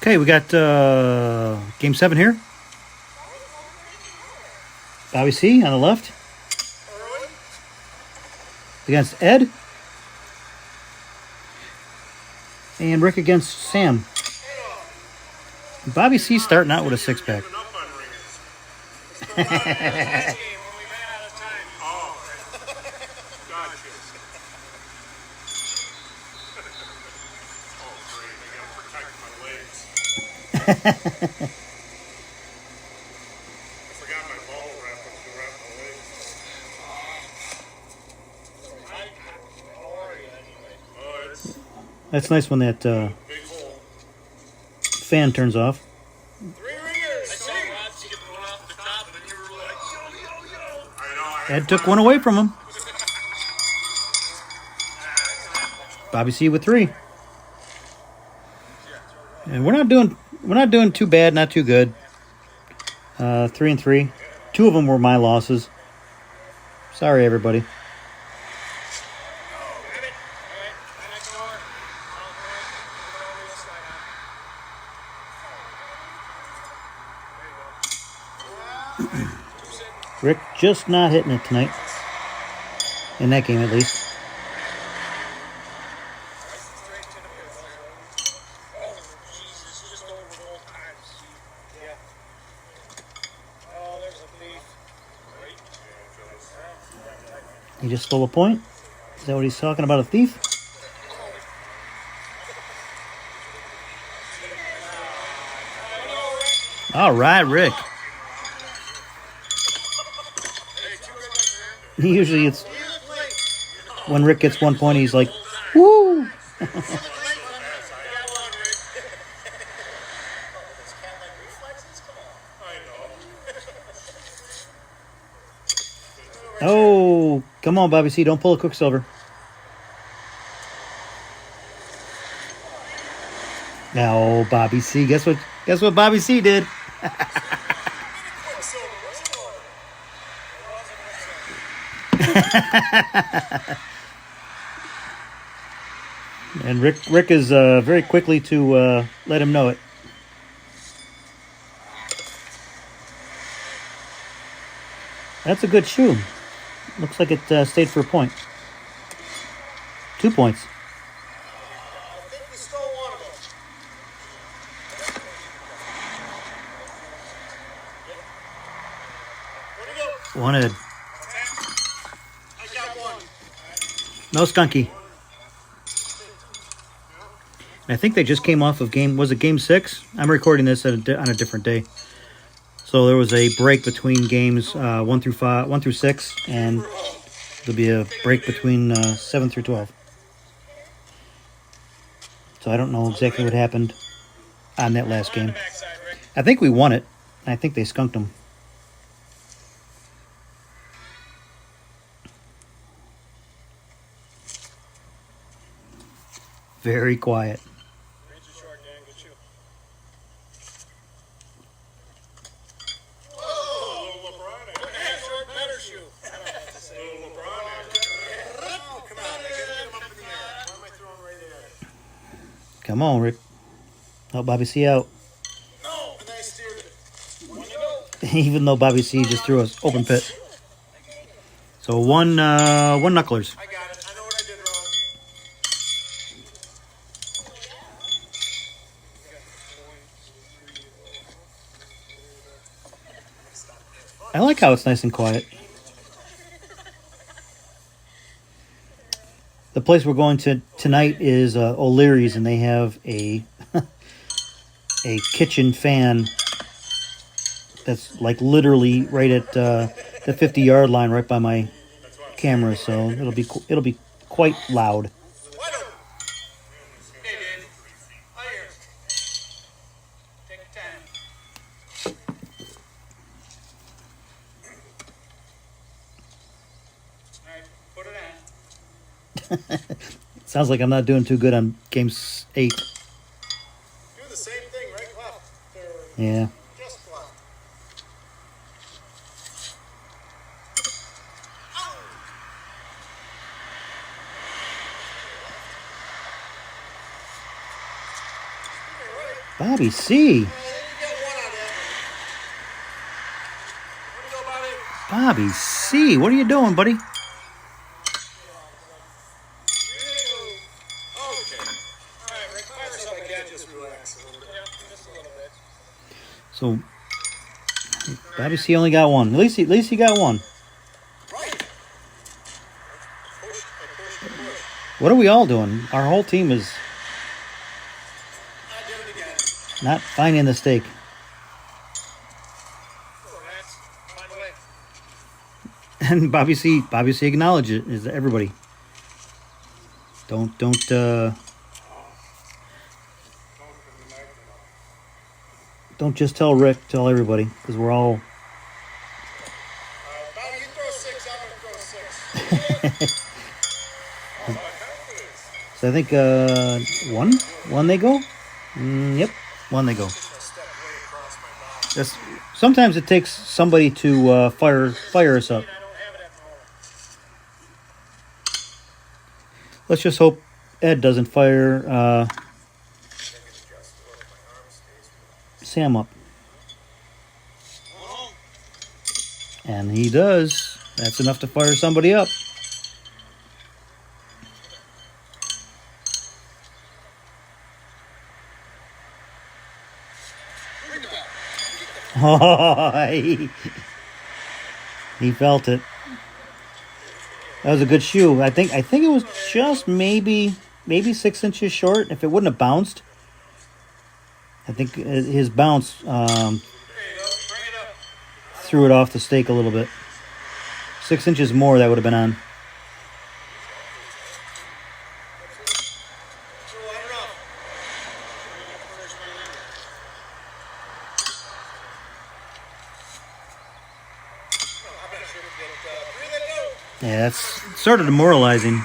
Okay, we got game 7 here. Bobby C on the left against Ed. And Rick against Sam. Bobby C starting out with a 6-pack. That's nice when that fan turns off. Ed took one away from him. Bobby C with 3. And we're not doing too bad, not too good. 3 and 3. 2 of them were my losses. Sorry, everybody. Rick just not hitting it tonight. In that game, at least. He just stole a point? Is that what he's talking about, a thief? All right, Rick. Usually it's when Rick gets 1 point, he's like, woo! Oh, come on, Bobby C. Don't pull a Quicksilver. No, Bobby C. Guess what Bobby C did? And Rick is very quickly to let him know it. That's a good shoe. Looks like it stayed for a point. 2 points. I think we stole one of them. One Ed. I got one. No Skunky. And I think they just came off of game 6? I'm recording this on a different day. So there was a break between games 1 through 6, and there'll be a break between 7 through 12. So I don't know exactly what happened on that last game. I think we won it. I think they skunked them. Very quiet. Come on, Rick. Help Bobby C out. No, and I steered it. Even though Bobby C just threw us open pit. So one Knucklers. I got it. I know what I did wrong. I like how it's nice and quiet. The place we're going to tonight is O'Leary's, and they have a a kitchen fan that's like literally right at the 50-yard line, right by my camera. So it'll be quite loud. Sounds like I'm not doing too good on game 8. Do the same thing, right? Left. Yeah. Just left. Bobby C. You got one on that. What do you know about it? Bobby C. What are you doing, buddy? Okay. All right, Rick, fire yourself again. Just relax a little bit. Yeah, just a little bit. So Bobby C only got one. At least he got one. Right. What are we all doing? Our whole team is I did it again. not finding the steak. Relax. Find a way. And Bobby C acknowledges it. Is everybody? Don't just tell Rick. Tell everybody, because we're all. Bobby, you throw 6. I'm going to throw 6. So I think one they go. Yep, one they go. Step way across my body. That's, sometimes it takes somebody to fire us up. I don't have it at the moment. Let's just hope Ed doesn't fire Sam up. And he does. That's enough to fire somebody up. Oh, he felt it. That was a good shoe. I think it was just maybe 6 inches short. If it wouldn't have bounced, I think his bounce There you go. Bring it up. threw it off the stake a little bit. 6 inches more, that would have been on. So I don't know. I'm not sure if we get it. Breathe it out. Yeah, that's sort of demoralizing.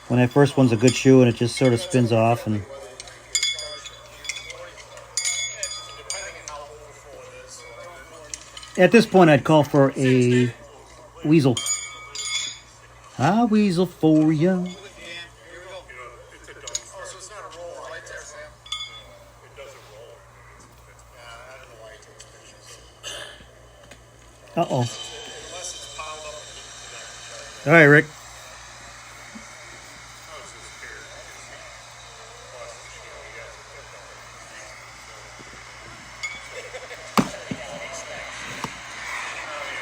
When that first one's a good shoe and it just sort of spins off. And at this point, I'd call for a weasel. Ah, weasel for ya. Yeah, here we go. Oh, so it's not a roll right there, Sam. It doesn't roll. Yeah, I don't know why he takes pictures. Uh-oh. Unless it's piled up. All right, Rick.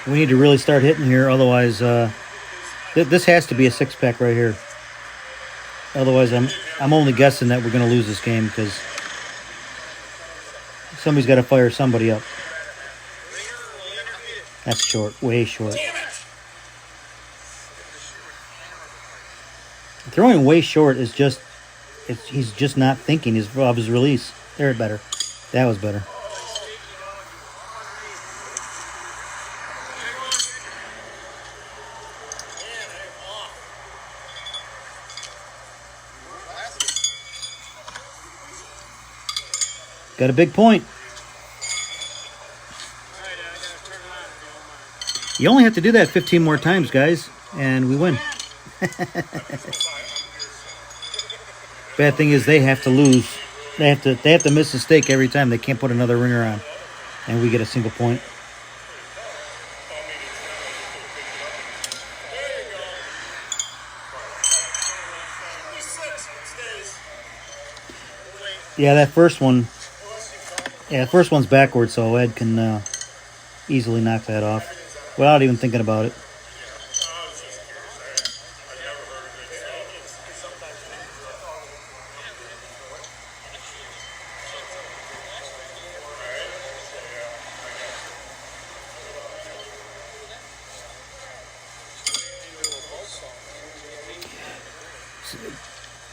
We need to really start hitting here, otherwise, this has to be a 6-pack right here. Otherwise, I'm only guessing that we're going to lose this game because somebody's got to fire somebody up. That's short, way short. Throwing way short is just, he's just not thinking of his release. There, better. That was better. Got a big point. You only have to do that 15 more times, guys, and we win. Bad thing is they have to lose. They have to miss a stake every time. They can't put another ringer on, and we get a single point. Yeah, that first one. Yeah, the first one's backwards, so Ed can easily knock that off without even thinking about it.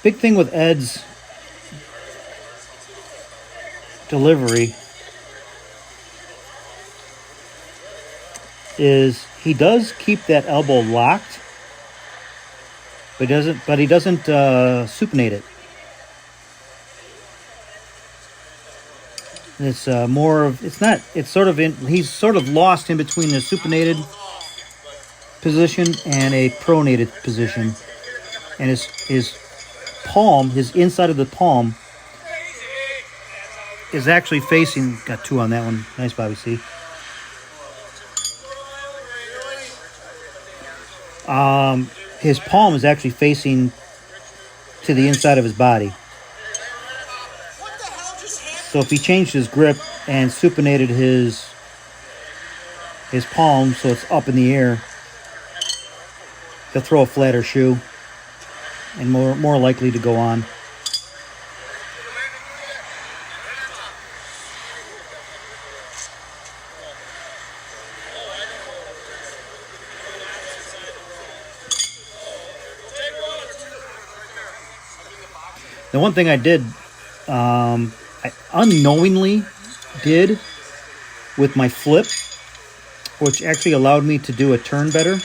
Big thing with Ed's delivery is he does keep that elbow locked, but he doesn't supinate it. It's more of, it's not, it's sort of in, he's sort of lost in between the supinated position and a pronated position, and his palm, his inside of the palm is actually facing. Got 2 on that one. Nice, Bobby C. His palm is actually facing to the inside of his body. So if he changed his grip and supinated his palm so it's up in the air, he'll throw a flatter shoe and more likely to go on. The one thing I did, I unknowingly did with my flip, which actually allowed me to do a turn better,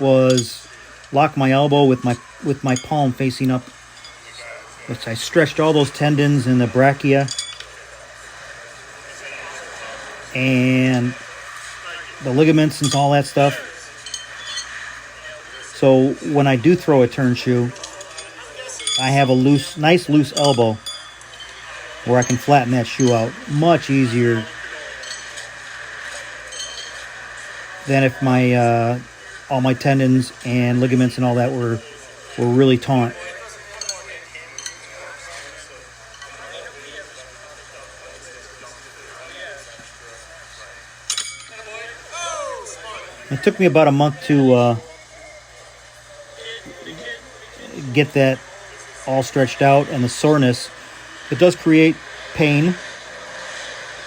was lock my elbow with my palm facing up, which I stretched all those tendons in the brachia and the ligaments and all that stuff. So when I do throw a turn shoe, I have a nice loose elbow where I can flatten that shoe out much easier than if my all my tendons and ligaments and all that were really taut. It took me about a month to get that all stretched out, and the soreness, it does create pain,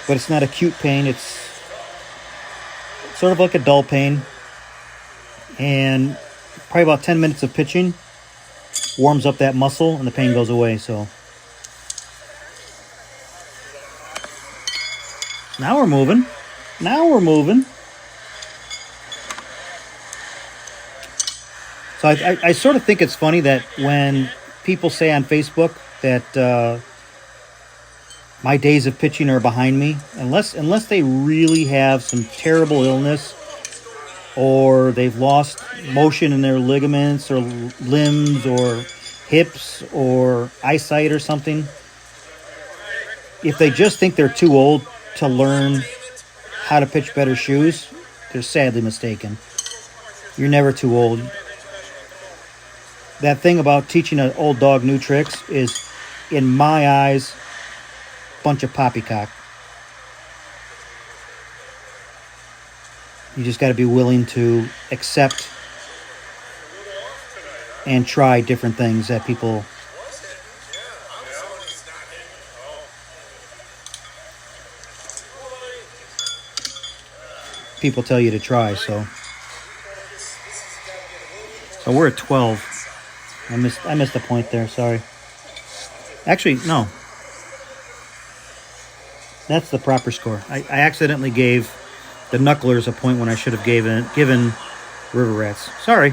but it's not acute pain. It's sort of like a dull pain, and probably about 10 minutes of pitching warms up that muscle and the pain goes away. So now we're moving. So I sort of think it's funny that when people say on Facebook that my days of pitching are behind me, unless they really have some terrible illness or they've lost motion in their ligaments or limbs or hips or eyesight or something. If they just think they're too old to learn how to pitch better shoes, they're sadly mistaken. You're never too old. That thing about teaching an old dog new tricks is, in my eyes, a bunch of poppycock. You just got to be willing to accept and try different things that people tell you to try. So we're at 12. I missed a point there. Sorry. Actually, no. That's the proper score. I accidentally gave the Knucklers a point when I should have given River Rats. Sorry.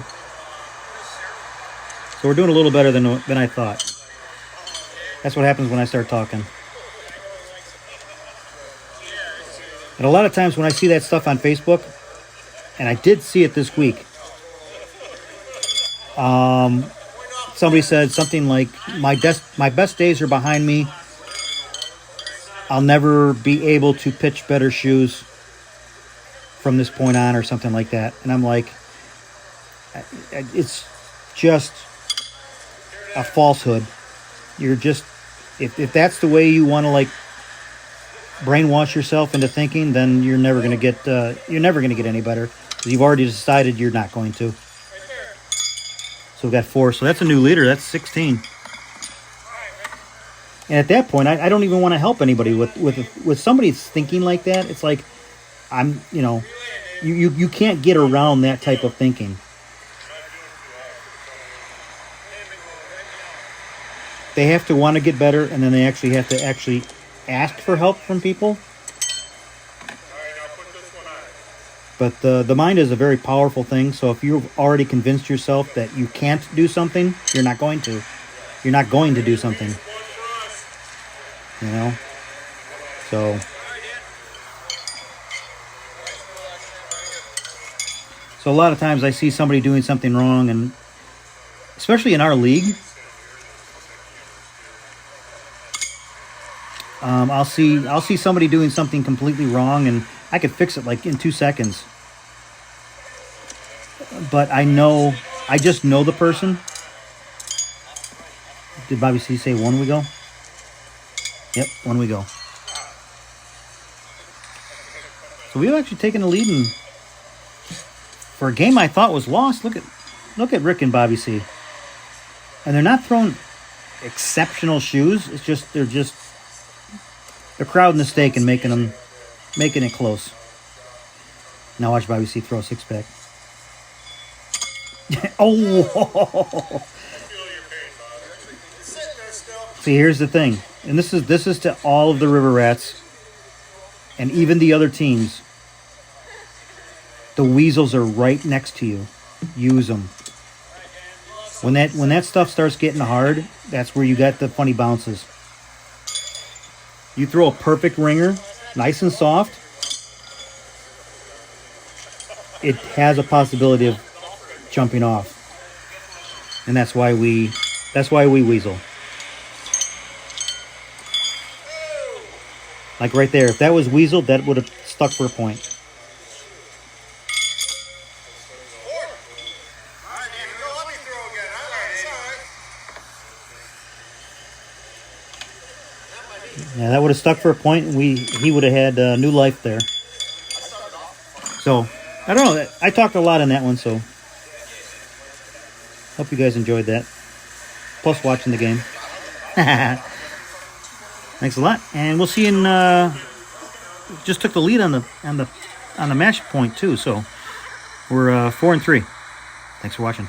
So we're doing a little better than I thought. That's what happens when I start talking. And a lot of times when I see that stuff on Facebook, and I did see it this week, somebody said something like, my best days are behind me. I'll never be able to pitch better shoes from this point on, or something like that. And I'm like, it's just a falsehood. You're just, if that's the way you want to like brainwash yourself into thinking, then you're never going to get any better, because you've already decided you're not going to. So we've got 4. So that's a new leader. That's 16. And at that point, I don't even want to help anybody with somebody thinking like that. It's like, you can't get around that type of thinking. They have to want to get better, and then they actually have to ask for help from people. But the mind is a very powerful thing. So if you've already convinced yourself that you can't do something, you're not going to. You're not going to do something. So a lot of times I see somebody doing something wrong, and especially in our league, I'll see somebody doing something completely wrong, and I could fix it like in 2 seconds. But I just know the person. Did Bobby C say 1 we go? Yep, 1 we go. So we've actually taken the lead in for a game I thought was lost. Look at Rick and Bobby C. And they're not throwing exceptional shoes. It's just they're crowding the stake and making it close. Now watch Bobby C throw a 6-pack. Oh! See, here's the thing, and this is to all of the River Rats, and even the other teams. The weasels are right next to you. Use them. When that stuff starts getting hard, that's where you got the funny bounces. You throw a perfect ringer, nice and soft, it has a possibility of jumping off, and that's why we weasel. Like right there, if that was weasel, that would have stuck for a point. Yeah, that would have stuck for a point, and he would have had new life there. So, I don't know. I talked a lot on that one, so hope you guys enjoyed that. Plus watching the game. Thanks a lot, and we'll see you in. Just took the lead on the match point too, so we're 4-3. Thanks for watching.